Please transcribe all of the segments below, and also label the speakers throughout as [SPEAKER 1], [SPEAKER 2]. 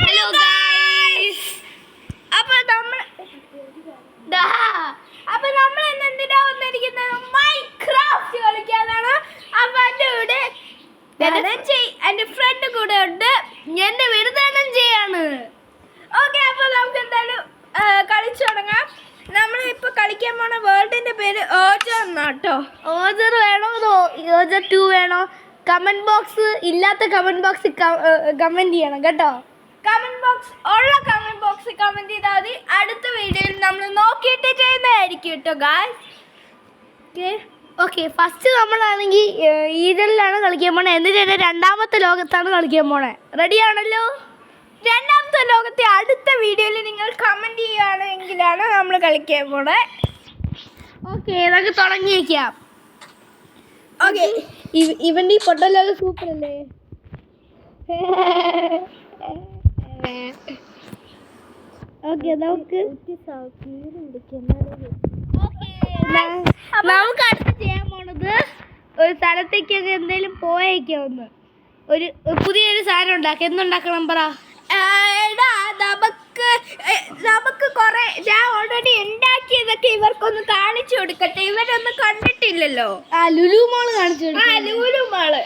[SPEAKER 1] Hello guys, അപ്പോൾ നമ്മൾ എന്തിനാ വന്നിരിക്കുന്നത്? മൈൻക്രാഫ്റ്റ് കളിക്കാനാണ്. അപ്പോൾ എൻ്റെ ഫ്രണ്ട് കൂടെ ഉണ്ട്. എൻ്റെ വിരുദ്ധനം ചെയ്യാണ്. ഓക്കെ, അപ്പോൾ നമുക്ക് എന്തായാലും കളിച്ചു തുടങ്ങാം. നമ്മളിപ്പോൾ കളിക്കാൻ പോണ വേൾഡിൻ്റെ പേര് ഓജർ എന്നാട്ടോ. ഓജർ വേണോ ഓജർ 2 വേണോ? കമൻറ്റ് ബോക്സ് ഇല്ലാത്ത കമൻറ്റ് ബോക്സിൽ കമൻറ്റ് ചെയ്യണം കേട്ടോ. കമൻറ്റ് ബോക്സിൽ കമൻറ്റ് ചെയ്താൽ മതി. അടുത്ത വീഡിയോയിൽ നമ്മൾ നോക്കിയിട്ട് ചെയ്യുന്നതായിരിക്കും കേട്ടോ ഗായ്സ്. ഓക്കെ, ഫസ്റ്റ് നമ്മളാണെങ്കിൽ ഈജലിലാണ് കളിക്കാൻ പോണേ. എന്നിട്ട് തന്നെ രണ്ടാമത്തെ ലോകത്താണ് കളിക്കാൻ പോണേ. റെഡിയാണല്ലോ? രണ്ടാമത്തെ ലോകത്തെ അടുത്ത വീഡിയോയിൽ നിങ്ങൾ കമൻറ്റ് ചെയ്യുകയാണെങ്കിലാണ് നമ്മൾ കളിക്കാൻ പോണേ. ഓക്കെ, നമുക്ക് തുടങ്ങി വയ്ക്കാം. ഓക്കെ, ഇവൻ്റെ ഈ പൊട്ടലോകം സൂപ്പർ അല്ലേ? ഓക്കെ, നമുക്ക് അടുത്ത് ചെയ്യാൻ പോണത് ഒരു സ്ഥലത്തേക്കൊക്കെ എന്തെങ്കിലും പോയേക്കാവുന്ന ഒരു പുതിയൊരു സാധനം ഉണ്ടാക്കാം. എന്തുണ്ടാക്കണം പറ? നമുക്ക് കുറെ ഞാൻ ഓൾറെഡി ഉണ്ടാക്കിയതൊക്കെ ഇവർക്കൊന്ന് കാണിച്ചു കൊടുക്കട്ടെ. ഇവരൊന്നും കണ്ടിട്ടില്ലല്ലോ. ലുലു മാള് കാണിച്ചു കൊടുക്കാം. ലുലു മാള്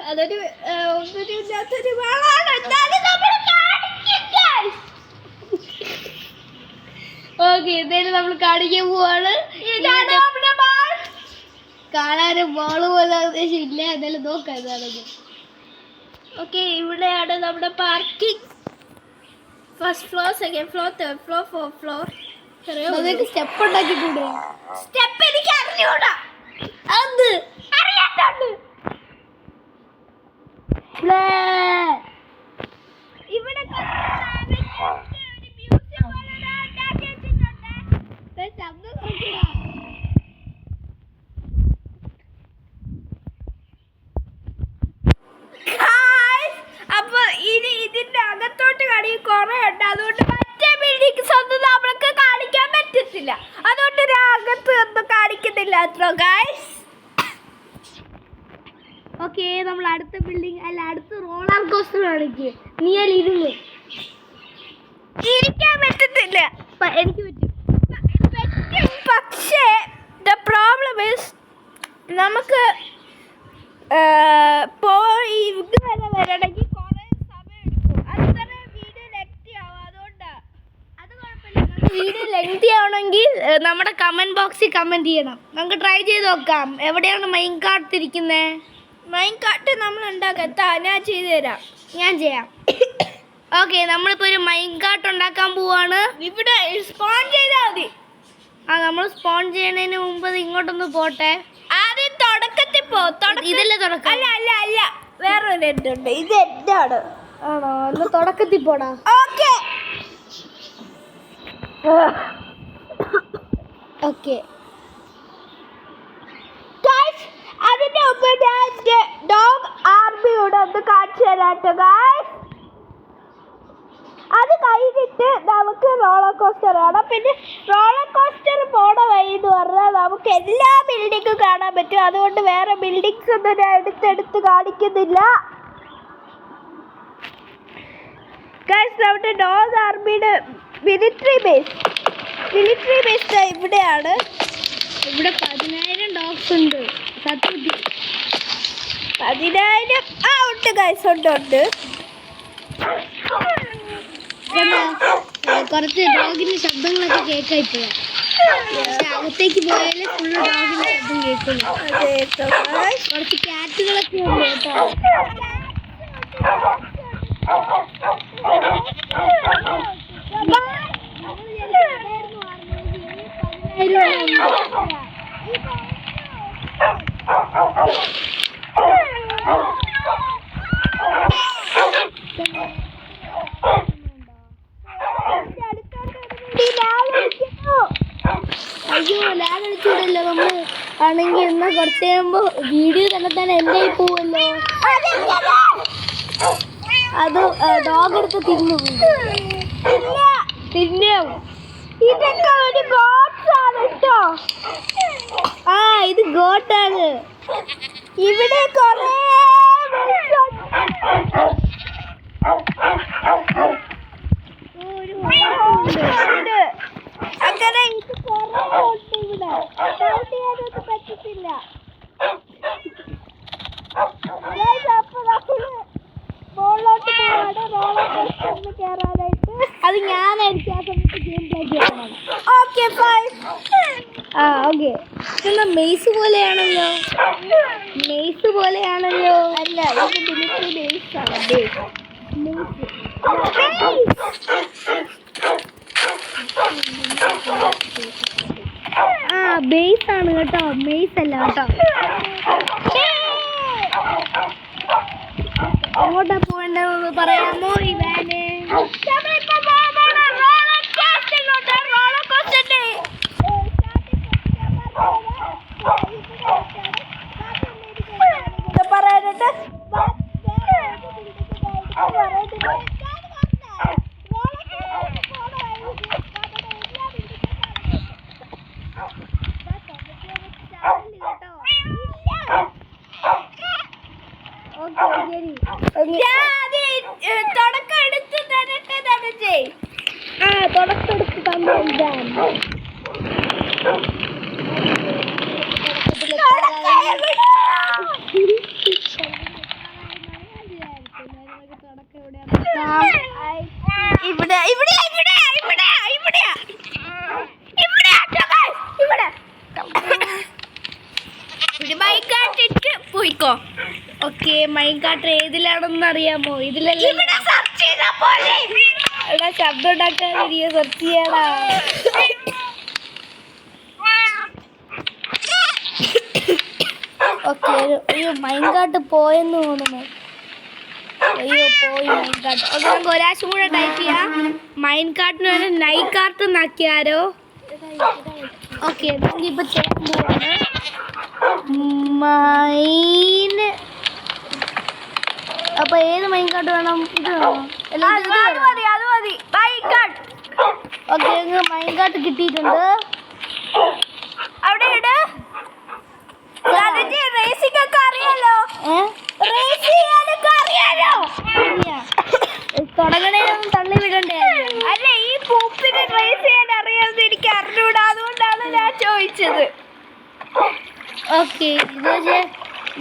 [SPEAKER 1] അതൊരു ഒന്നില്ലാത്തൊരു മാളാണ്. ഓക്കെ, എന്തായാലും നമ്മൾ കാണിക്കാൻ പോവാണ്. കാണാനും മോള് പോലെ ഉദ്ദേശം ഇല്ല. എന്തായാലും നോക്കാം എന്താണെങ്കിൽ. ഓക്കെ, ഇവിടെയാണ് നമ്മുടെ parking. First floor, second floor, third floor, fourth floor. Step ഉണ്ടാക്കിക്കൂടെ? സ്റ്റെപ്പ് എനിക്ക് അറിഞ്ഞൂടാ. അത് അറിയാത്തോണ്ട് ഇവിടെ അപ്പൊ ഇനി ഇതിന്റെ അകത്തോട്ട് കടി കുറെ ഉണ്ട്. അതുകൊണ്ട് മറ്റേ ബിൽഡിങ്സ് ഒന്നും നമ്മൾക്ക് കാണിക്കാൻ പറ്റത്തില്ല. അതുകൊണ്ട് അകത്ത് ഒന്നും കാണിക്കുന്നില്ല അത്ര ഗൈസ്. ഓക്കെ, നമ്മൾ അടുത്ത ബിൽഡിംഗ് അല്ല അടുത്ത റോളർ കോസ്റ്റർ കാണിക്കുക. നീ ഇരുന്ന് ഇരിക്കാൻ പറ്റത്തില്ല. എനിക്ക് പറ്റും. പക്ഷേ ദ പ്രോബ്ലം ഈസ് നമുക്ക് ഇതുവരെ വരണമെങ്കിൽ കുറേ സമയം എടുക്കും. അത്ര വീഡിയോ ലെങ്തി ആവും. അതുകൊണ്ടാണ്. അത് കുഴപ്പമില്ല. വീഡിയോ ലെങ്തി ആവണമെങ്കിൽ നമ്മുടെ കമൻറ്റ് ബോക്സിൽ കമൻറ്റ് ചെയ്യണം. നമുക്ക് ട്രൈ ചെയ്ത് നോക്കാം. എവിടെയാണ് മൈൻകാർട്ട് ഇരിക്കുന്നത്? മൈൻകാർട്ട് നമ്മൾ ഉണ്ടാക്കാം. ഞാൻ ചെയ്തു തരാം. ഞാൻ ചെയ്യാം. ഓക്കെ, നമ്മളിപ്പോൾ ഒരു മൈൻകാർട്ട് ഉണ്ടാക്കാൻ പോവാണ്. ഇവിടെ സ്പോൺ ചെയ്താൽ മതി. നമ്മൾ സ്പോൺ ചെയ്യുന്നതിന് മുമ്പ് ഇങ്ങോട്ടൊന്ന് പോട്ടെ. ആദ്യം തുടക്കത്തിൽ ഇതല്ലേ തുടക്കം? അല്ല അല്ല അല്ല, വേറൊരു ഉണ്ട്. ഇത് എന്താണ്? ആണോ? ഒന്ന് തുടക്കത്തിൽ പോടാ. ഓക്കെ ഓക്കെ, അതിന്റെ മുമ്പ് ഞാൻ ഡോഗ് ആർമിയോട് ഒന്ന് കാണിച്ചു തരാട്ടോ ഗായ്സ്. അത് കഴിഞ്ഞിട്ട് നമുക്ക് റോളർ കോസ്റ്റർ കാണാം. പിന്നെ റോളർ കോസ്റ്റർ പോണ വഴി എന്ന് പറഞ്ഞാൽ നമുക്ക് എല്ലാ ബിൽഡിങ്ങും കാണാൻ പറ്റും. അതുകൊണ്ട് വേറെ ബിൽഡിങ്സ് ഒന്നും ഞാൻ എടുത്തെടുത്ത് കാണിക്കുന്നില്ല ഗൈസ്. നമ്മുടെ ഡോഗ് ആർമിയുടെ മിലിറ്ററി ബേസ് ഇവിടെയാണ്. ഇവിടെ 10,000 ഡോഗ്സ് ഉണ്ട്. 10,000 ഉണ്ട് ഗൈസ്. ഉണ്ട്. കുറച്ച് ഡോഗിന്റെ ശബ്ദങ്ങളൊക്കെ കേൾക്കാം ഇപ്പോഴാണ്. പക്ഷെ അകത്തേക്ക് പോയാലേ ഫുള്ള് ഡോഗിന്റെ ശബ്ദം കേൾക്കുന്നു. കുറച്ച് ക്യാറ്റുകളൊക്കെ ഉണ്ട് കേട്ടോ. അയ്യോ, ലാഗ് അടിച്ചൂടല്ലോ. നമ്മൾ ആണെങ്കിൽ എന്നാൽ കുറച്ച് കഴിയുമ്പോൾ വീഡിയോ തന്നെ എൻ്റെ പോവല്ലോ. അത് ഡോഗ് എടുത്ത് തിന്നു. ഇതൊക്കെ ഒരു ഗോട്ടാണ് കേട്ടോ. ഇത് ഗോട്ടാണ്. ഇവിടെ കുറേ അത് ഞാനായിരിക്കും ആ സമയത്ത് ഗെയിം പ്ലേ ചെയ്യണം. Okay fine. ഓക്കെ. ഇതെന്താ മെയ്സ് പോലെയാണല്ലോ. മെയ്സ് പോലെയാണല്ലോ. അല്ല, ഇത് മിലിറ്ററി ബേസ് ആണ്. ബേസ് ആണ് കേട്ടോ, മെയ്സ് അല്ല കേട്ടോ. എങ്ങോട്ടാ പോവേണ്ടതെന്ന് പറയാമോ? ഈ വാന് പറയാനായിട്ട് തുടക്കെടുത്ത് തന്നില്ല. ഇവിടെ ഇവിടെ ഇവിടെ ഇവിടെ ഇവിടെ ഇവിടെ മൈൻകാട്ടിട്ട് പോയിക്കോ. ഓക്കെ, മൈൻകാട്ട് ഏതിലാണെന്ന് അറിയാമോ? ഇതിലല്ലേ. എടാ, ശബ്ദം ഉണ്ടാക്കാൻ സെർച്ച് ചെയ്യടാ. ഓക്കെ, അയ്യോ മൈൻകാട്ട് പോയെന്ന് തോന്നുന്നു. അയ്യോ പോയി മൈൻകാട്ട്. ഓക്കെ, നമുക്ക് ഒരാഴ്ച കൂടെ ടൈപ്പ് ചെയ്യാം. മൈൻകാട്ടിന് വേണ്ടി നൈക്കാർട്ട് എന്നാക്കിയാരോ. ഓക്കെ, നമുക്കിപ്പോൾ ചെയ്യാൻ പോവാണ്. അപ്പൊ ഏത് മൈൻകാട്ട് വേണം? ഇത് ഓക്കെ, മൈൻകാട്ട് കിട്ടിയിട്ടുണ്ട്. അവിടെ ഇട്. തുടങ്ങണേനൊന്നും തള്ളി വിടണ്ടേ? അല്ല, ഈ പൂപ്പിന് റേസ് ചെയ്യാൻ അറിയാമെന്ന് എനിക്ക് അറിഞ്ഞൂടാ, അതുകൊണ്ടാണ് ഞാൻ ചോദിച്ചത്. ഓക്കെ, ഇത്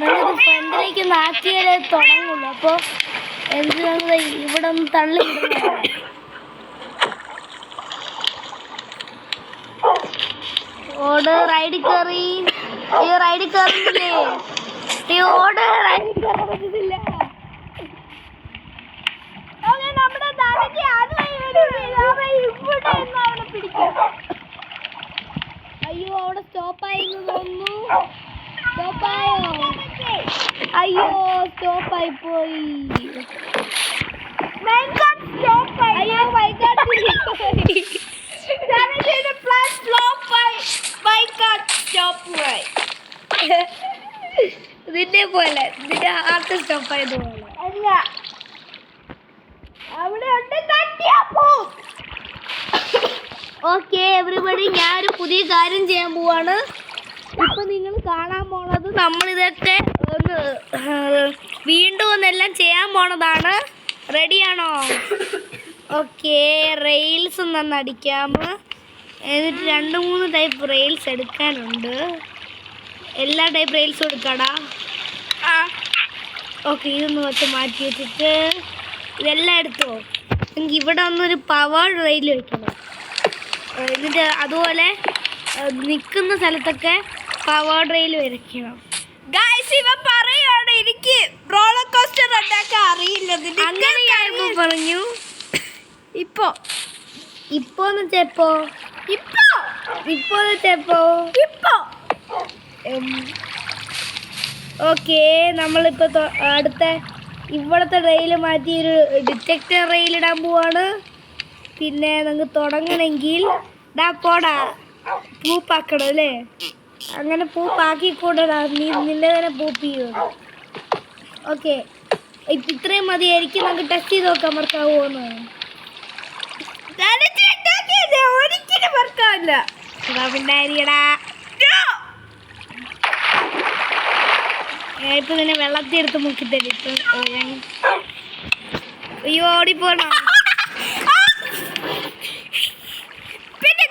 [SPEAKER 1] നമുക്ക് ഫ്രണ്ടിലേക്ക് നാക്കിയാലേ തുടങ്ങുള്ളൂ. അപ്പോൾ എന്ത് ഇവിടെ ഒന്ന് തള്ളി വിടുന്ന ഓട് റൈഡിൽ കയറി. ഈ റൈഡിൽ കയറുന്നില്ലേ? ഈ ഓട് റൈഡിൽ കയറാൻ പറ്റുന്നില്ല. നമ്മുടെ ഇവിടെ പിടിക്കും. അയ്യോ, അവിടെ സ്റ്റോപ്പായി തോന്നുന്നു. സ്റ്റോപ്പായോ? അയ്യോ, സ്റ്റോപ്പായി പോയി. അയ്യോ നിന്നെ പോലെ നിന്റെ ഹാർട്ട് സ്റ്റോപ്പായതുപോലെ അല്ല. അവിടെ ഓക്കെ എവരിബഡി, ഞാനൊരു പുതിയ കാര്യം ചെയ്യാൻ പോവാണ്. ഇപ്പൊ നിങ്ങൾ കാണാൻ പോണത് നമ്മളിതൊക്കെ ഒന്ന് വീണ്ടും ഒന്നെല്ലാം ചെയ്യാൻ പോണതാണ്. റെഡിയാണോ? ഓക്കെ, റെയിൽസ് ഒന്ന് അടിക്കാം. എന്നിട്ട് 2-3 ടൈപ്പ് റെയിൽസ് എടുക്കാനുണ്ട്. എല്ലാ ടൈപ്പ് റെയിൽസും എടുക്കാടാ. ഓക്കെ, ഇതൊന്ന് വെച്ച് മാറ്റി വെച്ചിട്ട് ഇതെല്ലാം എടുത്തോ. എനിക്ക് ഇവിടെ ഒന്നൊരു പവർ റെയിൽ വെക്കണം. എന്നിട്ട് അതുപോലെ നിൽക്കുന്ന സ്ഥലത്തൊക്കെ പവർ റെയിൽ വരയ്ക്കണം. എനിക്ക് റോളർ കോസ്റ്റർ ഉണ്ടാക്കാൻ അറിയില്ല. അങ്ങനെ ഞാനിപ്പോ പറഞ്ഞു. ഇപ്പോന്ന് വെച്ചപ്പോ ഓക്കെ, നമ്മളിപ്പോ അടുത്ത ഇവിടത്തെ റെയിൽ മാറ്റി ഒരു ഡിറ്റക്ടർ റെയിൽ ഇടാൻ പോവാണ്. പിന്നെ നമുക്ക് തുടങ്ങണമെങ്കിൽ പോടാ പൂപ്പാക്കണം അല്ലേ? അങ്ങനെ പൂപ്പാക്കിക്കൂടടാ, നിന്നെ തന്നെ പൂപ്പ് ചെയ്യും. ഓക്കെ, ഇത്രയും മതിയായിരിക്കും. നമുക്ക് ടെസ്റ്റ് ചെയ്ത് നോക്കാം വർക്കാവുമെന്ന്. ഒരിക്കലും വർക്കാവില്ല. ഇപ്പൊ നിന്നെ വെള്ളത്തിൽ എടുത്ത് മുക്കി തരും. അയ്യോ, ഓടിപ്പോണോ? പിന്നെ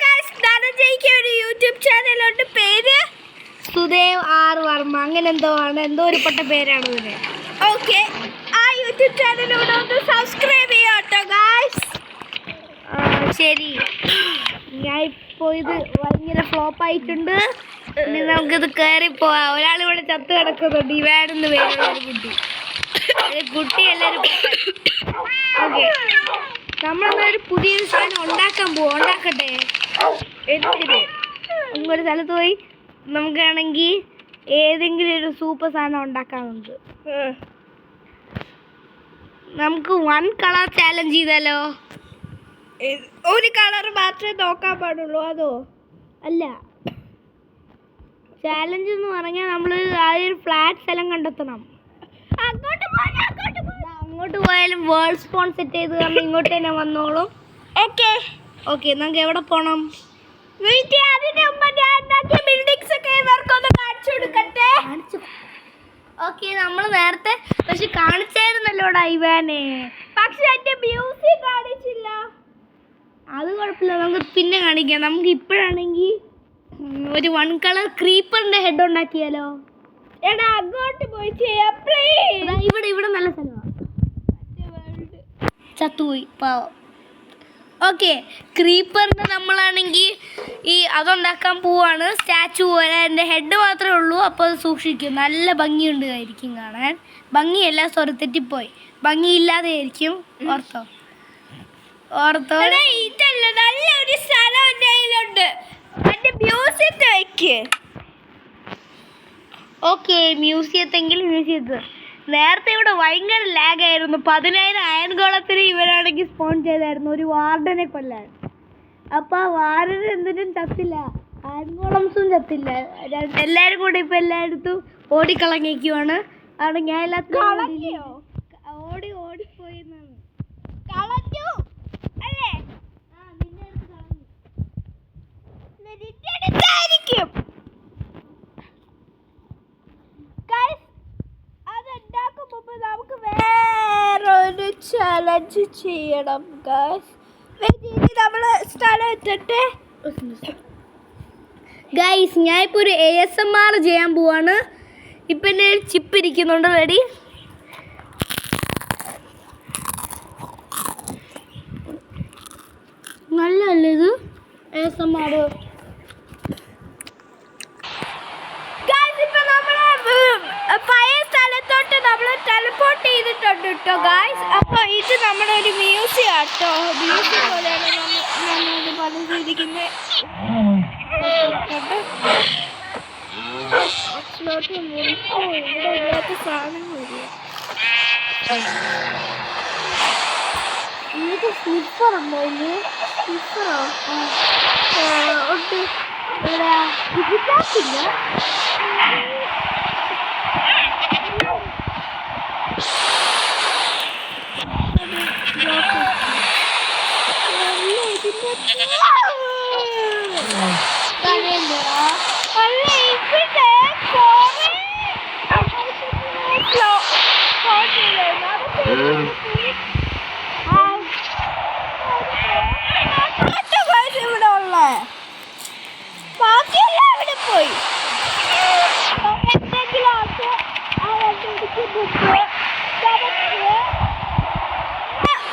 [SPEAKER 1] ഒരു യൂട്യൂബ് ചാനലുണ്ട്, പേര് സുദേവ് ആർ വർമ്മ, അങ്ങനെ എന്തോ ആണ്. എന്തോ ഒരു പൊട്ട പേരാണ് ഇതിന്. ഓക്കെ, ആ യൂട്യൂബ് ചാനലിലൂടെ ഒന്ന് സബ്സ്ക്രൈബ് ശരി, ഞാൻ ഇപ്പോൾ ഇത് ഭയങ്കര ഫ്ലോപ്പ് ആയിട്ടുണ്ട്. ഇനി നമുക്കിത് കയറി പോവാം. ഒരാൾ ഇവിടെ ചത്ത് കിടക്കുന്നുണ്ട്. ഇവാടെന്ന് പേരുള്ള ഒരു കുട്ടി എല്ലാവരും. ഓക്കെ, നമ്മളൊരു പുതിയൊരു സാധനം ഉണ്ടാക്കാൻ പോവാം. ഉണ്ടാക്കട്ടെ. എന്തിന്? നമുക്കൊരു സ്ഥലത്ത് പോയി നമുക്കാണെങ്കിൽ ഏതെങ്കിലും ഒരു സൂപ്പർ സാധനം ഉണ്ടാക്കാനുണ്ട്. നമുക്ക് 1 കളർ ചാലഞ്ച് ചെയ്താലോ? ഒരു കളർ മാത്രമേ നോക്കാൻ പാടുള്ളൂ. അതോ? അല്ല, ചാലഞ്ച് എന്ന് പറഞ്ഞാൽ നമ്മൾ ആദ്യം ഒരു ഫ്ലാറ്റ് സ്ഥലം കണ്ടെത്തണം. അങ്ങോട്ട് പോയാലും വേൾഡ് സ്പോൺ സെറ്റ് ചെയ്ത് നമ്മൾ ഇങ്ങോട്ട് തന്നെ വന്നോളും. ഓക്കെ, നമുക്ക് എവിടെ പോകണം? ഓക്കെ, നമ്മൾ നേരത്തെ പക്ഷെ കാണിച്ചായിരുന്നല്ലോടാ ഇവാനെ. പക്ഷെ എന്റെ മ്യൂസിക് കാണിച്ചില്ല. അത് കുഴപ്പമില്ല, നമുക്ക് പിന്നെ കാണിക്കാം. നമുക്ക് ഇപ്പോഴാണെങ്കിൽ ഒരു 1 കളർ ക്രീപ്പറിന്റെ ഹെഡ് ഉണ്ടാക്കിയാലോ? എടാ അങ്ങോട്ട് പോയി ചെയ്യാം പ്ലീസ്. ഇവിടെ നല്ല സ്ഥലമാണ്. ചത്തുപോയി പാവം. ഓക്കെ, ക്രീപ്പറിന്റെ നമ്മളാണെങ്കിൽ അതുണ്ടാക്കാൻ പോവാണ്. സ്റ്റാച്ചു പോലെ എൻ്റെ ഹെഡ് മാത്രമേ ഉള്ളൂ. അപ്പോൾ അത് സൂക്ഷിക്കും. നല്ല ഭംഗിയുണ്ട് ആയിരിക്കും കാണാൻ. ഭംഗിയല്ല, സോറി തെറ്റിപ്പോയി. ഭംഗിയില്ലാതെ ആയിരിക്കും. ഓർത്തോ ഇതല്ല, നല്ലൊരു സ്ഥലം എൻ്റെ കയ്യിലുണ്ട്. എൻ്റെ മ്യൂസിയത്തെ വെക്ക്. ഓക്കെ, മ്യൂസിയത്തെങ്കിലും മ്യൂസിയത്ത്. നേരത്തെ ഇവിടെ ഭയങ്കര ലാഗായിരുന്നു. 10,000 അയൺ ഗോളത്തിന് ഇവരാണെങ്കിൽ സ്പോൺ ചെയ്തായിരുന്നു ഒരു വാർഡനെ കൊല്ലാൻ. അപ്പോൾ ആ വാർഡൻ എന്തിനും ചത്തില്ല, അയൺ ഗോളംസും ചത്തില്ല. എല്ലാവരും കൂടെ ഇപ്പം എല്ലായിടത്തും ഓടിക്കളങ്ങിക്കുവാണ്. അവിടെ ഞാൻ എല്ലാത്തിനും ഓടിപ്പോയി എന്നാണ്. കളഞ്ഞു അല്ലേ? ായിരിക്കും. അതുണ്ടാക്കും മുമ്പ് നമുക്ക് വേറൊരു ചലഞ്ച് ചെയ്യണം. നമ്മൾ സ്ഥലം എത്തട്ടെ. ഗൈസ്, ഞാനിപ്പോൾ ഒരു ASMR ചെയ്യാൻ പോവാണ്. ഇപ്പം എൻ്റെ ചിപ്പ് ഇരിക്കുന്നുണ്ട്. റെഡി? നല്ലല്ലേ ഇത് ASMR? പഴയ സ്ഥലത്തോട്ട് നമ്മൾ ടെലിപ്പോർട്ട് ചെയ്തിട്ടുണ്ട് കേട്ടോ ഗായ്സ്. അപ്പോൾ ഇത് നമ്മുടെ ഒരു മ്യൂസിയം ആട്ടോ. മ്യൂസിയം പോലെയാണ് നമ്മളിത് പണം ചെയ്തിരിക്കുന്നത്. ഇവിടെ ഇല്ലാത്ത സാധനങ്ങളില്ല. ഇത് സ്ലിപ്പറുണ്ടോ? ഇല്ലേ, സ്ലിപ്പറോ ഉണ്ട്. ഇവിടെ ഇതില്ല. ഇവിടെ ഉള്ള ബാക്കിയെല്ലാം അവിടെ പോയി.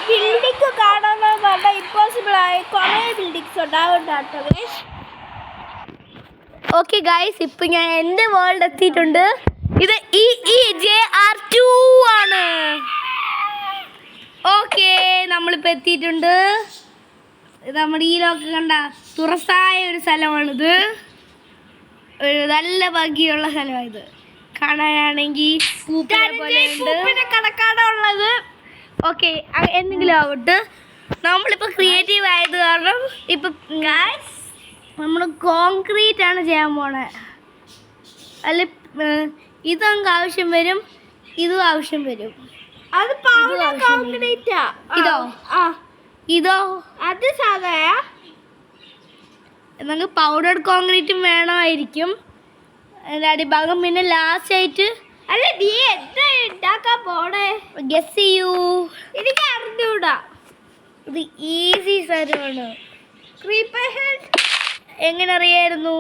[SPEAKER 1] ബിൽഡിംഗ് കാണാൻ നല്ല ഇമ്പോസിബിൾ ആയ കുറേ ബിൽഡിങ്സ് ഉണ്ടാവുന്നുണ്ട്. ഓക്കെ ഗൈസ്, ഇപ്പൊ ഞാൻ എൻ്റെ വേൾഡ് എത്തിയിട്ടുണ്ട്. ഇത് EEJR2 ആണ്. ഓക്കെ, നമ്മളിപ്പോൾ എത്തിയിട്ടുണ്ട്. നമ്മുടെ ഈ ലോകം കണ്ട തുറസായ ഒരു സ്ഥലമാണിത്. ഒരു നല്ല ഭംഗിയുള്ള സ്ഥലമാണിത് കാണാനാണെങ്കിൽ. കണക്കാണുള്ളത്. ഓക്കെ, എന്തെങ്കിലും ആവട്ടെ. നമ്മളിപ്പോൾ ക്രിയേറ്റീവ് ആയത് കാരണം ഇപ്പം നമ്മൾ കോൺക്രീറ്റ് ആണ് ചെയ്യാൻ പോണേ. അല്ല, ഇത് നമുക്ക് ആവശ്യം വരും, ഇതും ആവശ്യം വരും. അത് കോൺക്രീറ്റാ. ഇതോ അത് സാധാ. നമുക്ക് പൗഡർ കോൺക്രീറ്റും വേണമായിരിക്കും അതിൻ്റെ അടിഭാഗം. പിന്നെ ലാസ്റ്റ് ആയിട്ട് അല്ല, നീ എന്താ ഉണ്ടാക്കാൻ പോണേ? ഗസ് ചെയ്യൂ. എനിക്ക് അറിഞ്ഞൂടാ. ഇത് ഈസി സാധനമാണ്. ക്രീപ്പർ ഹെഡ് എങ്ങനെ അറിയായിരുന്നു?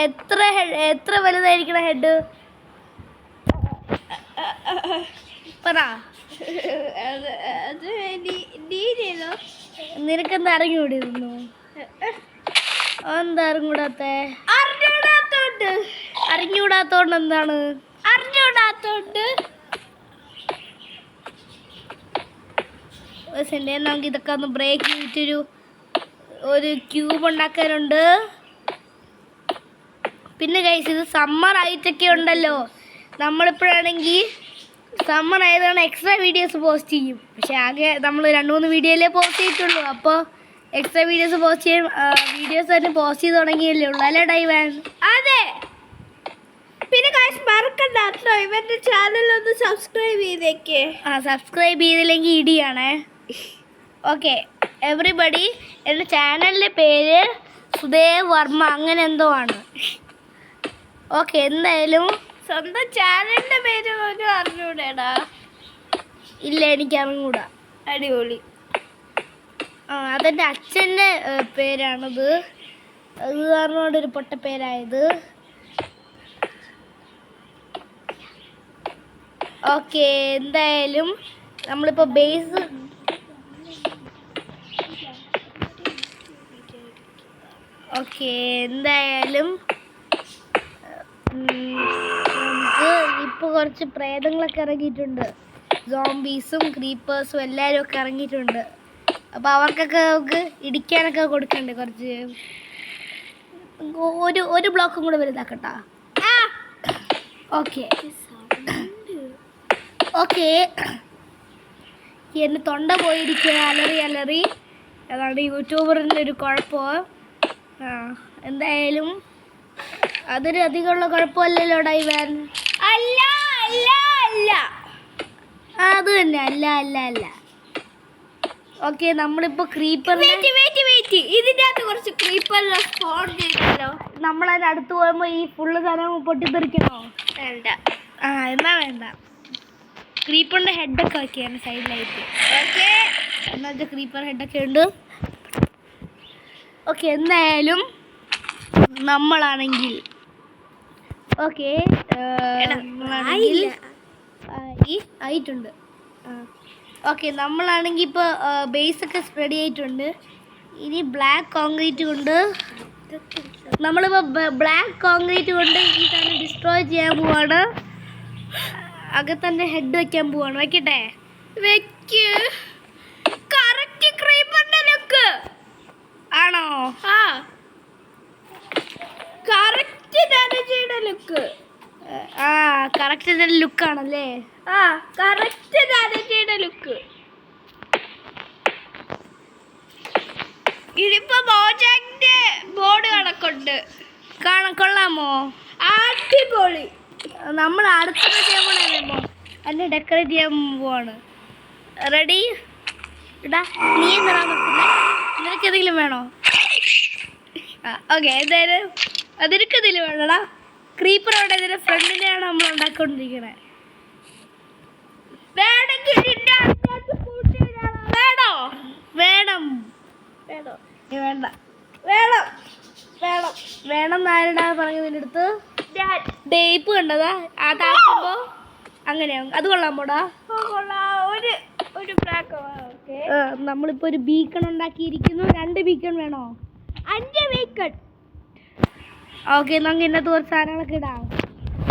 [SPEAKER 1] എത്ര വലുതായിരിക്കണം ഹെഡ്? പറ. നിനക്കെന്താ അറിഞ്ഞൂടിരുന്നു? എന്താ അറിഞ്ഞൂടാത്തെ? അറിഞ്ഞൂടാത്തോണ്ട് എന്താണ്? അറിഞ്ഞൂടാത്തോണ്ട് നമുക്ക് ഇതൊക്കെ ഒന്ന് ബ്രേക്ക് ചെയ്തിട്ടൊരു ക്യൂബ് ഉണ്ടാക്കാനുണ്ട്. പിന്നെ ഗൈസ്, ഇത് സമ്മർ ആയിട്ടൊക്കെ ഉണ്ടല്ലോ. നമ്മളിപ്പോഴാണെങ്കിൽ സമ്മർ ആയതാണ് എക്സ്ട്രാ വീഡിയോസ് പോസ്റ്റ് ചെയ്യും. പക്ഷെ ആകെ നമ്മൾ 2-3 വീഡിയോയിലേ പോസ്റ്റ് ചെയ്തിട്ടുള്ളൂ. അപ്പോൾ എക്സ്ട്രാ വീഡിയോസ് പോസ്റ്റ് ചെയ്യും. വീഡിയോസ് തന്നെ പോസ്റ്റ് ചെയ്ത് തുടങ്ങിയല്ലേ ഉള്ളൂ അല്ലേ ഡൈവാൻ? അതെ. പിന്നെ ഗൈസ് മറക്കണ്ട കേട്ടോ, ഇവന്റെ ചാനലൊന്ന് സബ്സ്ക്രൈബ് ചെയ്തേക്കേ. സബ്സ്ക്രൈബ് ചെയ്തില്ലെങ്കിൽ ഇടിയാണേ. ഓക്കെ എവറിബഡി, എൻ്റെ ചാനലിൻ്റെ പേര് സുദേവ് വർമ്മ അങ്ങനെ എന്തോ ആണ്. ഓക്കെ, എന്തായാലും സ്വന്തം ചാനലിൻ്റെ പേര് പോലും അറിഞ്ഞൂടേടാ. ഇല്ല, എനിക്ക് അറിഞ്ഞൂടാ. അടിപൊളി. അതെൻ്റെ അച്ഛൻ്റെ പേരാണത്. അത് കാരണമാണ് ഒരു പൊട്ട പേരായത്. ഓക്കെ, എന്തായാലും നമ്മളിപ്പോൾ ബേസ് എന്തായാലും നമുക്ക് ഇപ്പോൾ കുറച്ച് പ്രേതങ്ങളൊക്കെ ഇറങ്ങിയിട്ടുണ്ട്. സോംബീസും ക്രീപ്പേഴ്സും എല്ലാവരും ഒക്കെ ഇറങ്ങിയിട്ടുണ്ട്. അപ്പോൾ അവർക്കൊക്കെ നമുക്ക് ഇടിക്കാനൊക്കെ കൊടുക്കണ്ടേ. കുറച്ച് ഒരു ബ്ലോക്കും കൂടെ വലുതാക്കട്ടാ. ഓക്കെ എൻ്റെ തൊണ്ട പോയിരിക്കുക അലറി. അതാണ് യൂട്യൂബറിൻ്റെ ഒരു കുഴപ്പം. എന്തായാലും അതൊരു അധികമുള്ള കുഴപ്പമല്ലല്ലോ ഡൈവാൻ? അല്ല. അത് തന്നെ അല്ല. ഓക്കെ, നമ്മളിപ്പോൾ ക്രീപ്പറിനെ ഇതിൻ്റെ അകത്ത് കുറച്ച് ക്രീപ്പറിനെ സ്പോൺ ചെയ്തല്ലോ. നമ്മളതിന് അടുത്ത് പോകുമ്പോൾ ഈ ഫുള്ള് സാധനം പൊട്ടിത്തെറിക്കണോ? വേണ്ട. എന്നാ വേണ്ട. ക്രീപ്പറിൻ്റെ ഹെഡൊക്കെ വയ്ക്കുകയാണ് സൈഡിലായിട്ട്. ഓക്കെ, എന്നുവെച്ചാൽ ക്രീപ്പർ ഹെഡൊക്കെ ഉണ്ട്. ഓക്കെ, എന്തായാലും നമ്മളാണെങ്കിൽ ആയിട്ടുണ്ട്. ഓക്കെ, നമ്മളാണെങ്കിൽ ഇപ്പോൾ ബേസൊക്കെ സ്പ്രെഡ് ചെയ്തിട്ടുണ്ട്. ഇനി ബ്ലാക്ക് കോൺക്രീറ്റ് കൊണ്ട് നമ്മളിപ്പോൾ ബ്ലാക്ക് കോൺക്രീറ്റ് കൊണ്ട് ഈ സാധനം ഡിസ്ട്രോയ് ചെയ്യാൻ പോവാണ്. അകത്തന്നെ ഹെഡ് വെക്കാൻ പോവാണ്. വെക്കട്ടെ? വെക്ക്. കറക്റ്റ് ക്രീപ്പറിന്റെ ലുക്ക് ആണോ? കറക്റ്റ് ധനജയുടെ ലുക്ക്. കറക്റ്റ് ലുക്കാണല്ലേ? കറക്റ്റ് ധനജയുടെ ലുക്ക്. ഇതിപ്പോ മോജാക്കിന്റെ ബോർഡ് കണക്കുണ്ട്. കൊള്ളാമോ? അടിപൊളി. നമ്മൾ അടുത്തത് ചെയ്യാൻ പോണോ? അതിനെ ഡെക്കറേറ്റ് ചെയ്യാൻ പോവാണ്. റെഡി? ഇടാ, നീ എന്താ നോക്കുന്നത്? നിനക്ക് എന്തെങ്കിലും വേണോ? ഓക്കെ, എന്തായാലും അതിനൊക്കെ എന്തെങ്കിലും വേണോടാ. ക്രീപ്പറോടെ ഇതിൻ്റെ ഫ്രണ്ടിനെയാണ് നമ്മൾ ഉണ്ടാക്കിക്കൊണ്ടിരിക്കുന്നത്. വേണം ആരടാ പറഞ്ഞതിൻ്റെ അടുത്ത്? ടേപ്പ് കണ്ടതാ? അതാക്കുമ്പോ അങ്ങനെയാവും. അത് കൊള്ളാൻ പോടാ. നമ്മളിപ്പോ ഒരു ബീക്കൺ ഉണ്ടാക്കിയിരിക്കുന്നു. 2 ബീക്കൺ വേണോ? 5 ബീക്കൺ. ഓക്കെ, നമുക്ക് ഇന്നത്തെ കുറച്ച് സാധനങ്ങളൊക്കെ ഇടാം.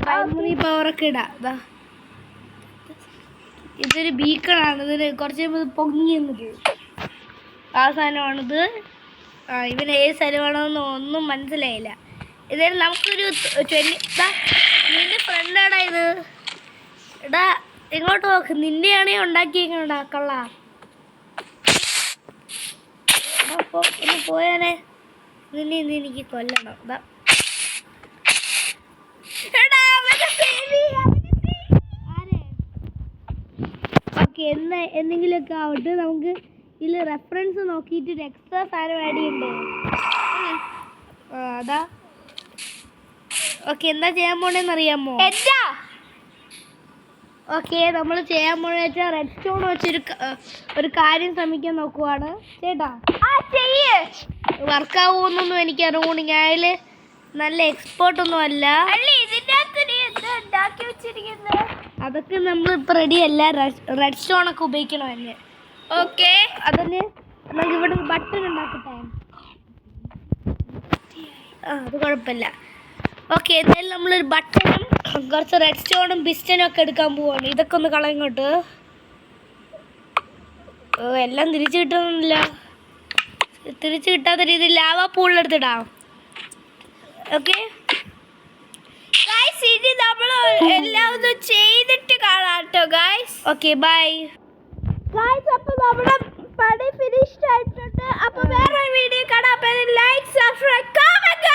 [SPEAKER 1] പ്രൈമറി പവറൊക്കെ ഇടാം. ഇതൊരു ബീക്കണാണ്. ഇതിന് കുറച്ച് പൊങ്ങിയെന്നത് ആ സാധനമാണിത്. ഇവന് ഏത് സ്ഥലമാണെന്ന് ഒന്നും മനസ്സിലായില്ല. ഇതായാലും നമുക്കൊരു 20. നിന്റെ ഫ്രണ്ടാടാ ഇത്. എടാ ഇങ്ങോട്ട് നോക്ക്. നിന്നെയാണേ ഉണ്ടാക്കിയേക്കണടാ കള്ള. അപ്പോൾ ഒന്ന് പോയാനെ. നിന്നെ ഇന്ന് എനിക്ക് കൊല്ലണം. ഓക്കെ, എന്തെങ്കിലുമൊക്കെ ആവട്ടെ. നമുക്ക് ഇതിൽ റെഫറൻസ് നോക്കിയിട്ട് ഒരു എക്സ്ട്രാ സാധനം ആഡ് ചെയ്യണ്ടേ? അതാ. ഓക്കെ, എന്താ ചെയ്യാൻ പോണേന്ന് അറിയാമോ? ഓക്കെ, നമ്മൾ ചെയ്യാൻ പോണെന്ന് വെച്ചാൽ റെഡ് സ്റ്റോൺ വെച്ചൊരു ഒരു കാര്യം ശ്രമിക്കാൻ നോക്കുവാണ്. ചേട്ടാ വർക്കാവുമെന്നൊന്നും എനിക്ക് അറിവുകൊണ്ട് ഞാൻ അതിൽ നല്ല എക്സ്പേർട്ടൊന്നും അല്ല. ഇതിൻ്റെ അകത്ത് നീ എന്താ ഉണ്ടാക്കി വെച്ചിരിക്കുന്നത്? അതൊക്കെ നമ്മൾ ഇപ്പൊ റെഡി അല്ല. റെഡ് സ്റ്റോൺ ഒക്കെ ഉപയോഗിക്കണമല്ലേ? ഓക്കെ, അതിന് നമുക്ക് ഇവിടെ ബട്ടൺ ഉണ്ടാക്കട്ടെ. അത് കുഴപ്പമില്ല. ഓക്കെ, എന്തായാലും നമ്മളൊരു ബട്ടണും കുറച്ച് റെഡ് സ്റ്റോണും പിസ്റ്റനും ഒക്കെ എടുക്കാൻ പോവാണ്. ഇതൊക്കെ ഒന്ന് കളയങ്ങോട്ട്. എല്ലാം തിരിച്ചു കിട്ടുന്നില്ല. തിരിച്ചു കിട്ടാത്ത രീതിയിൽ ലാവ പൂളിലെടുത്തിടാം. ഓക്കെ ഗൈസ്, ഇനി നമ്മൾ എല്ലാം ഒന്ന് ചെയ്തിട്ട് കാണാം കേട്ടോ ഗൈസ്. Okay bye guys. അപ്പോൾ നമ്മുടെ പണി ഫിനിഷ്ഡ് ആയിട്ടുണ്ട്. അപ്പോൾ വേറെ വീഡിയോ കാണാം. Like, subscribe, comment.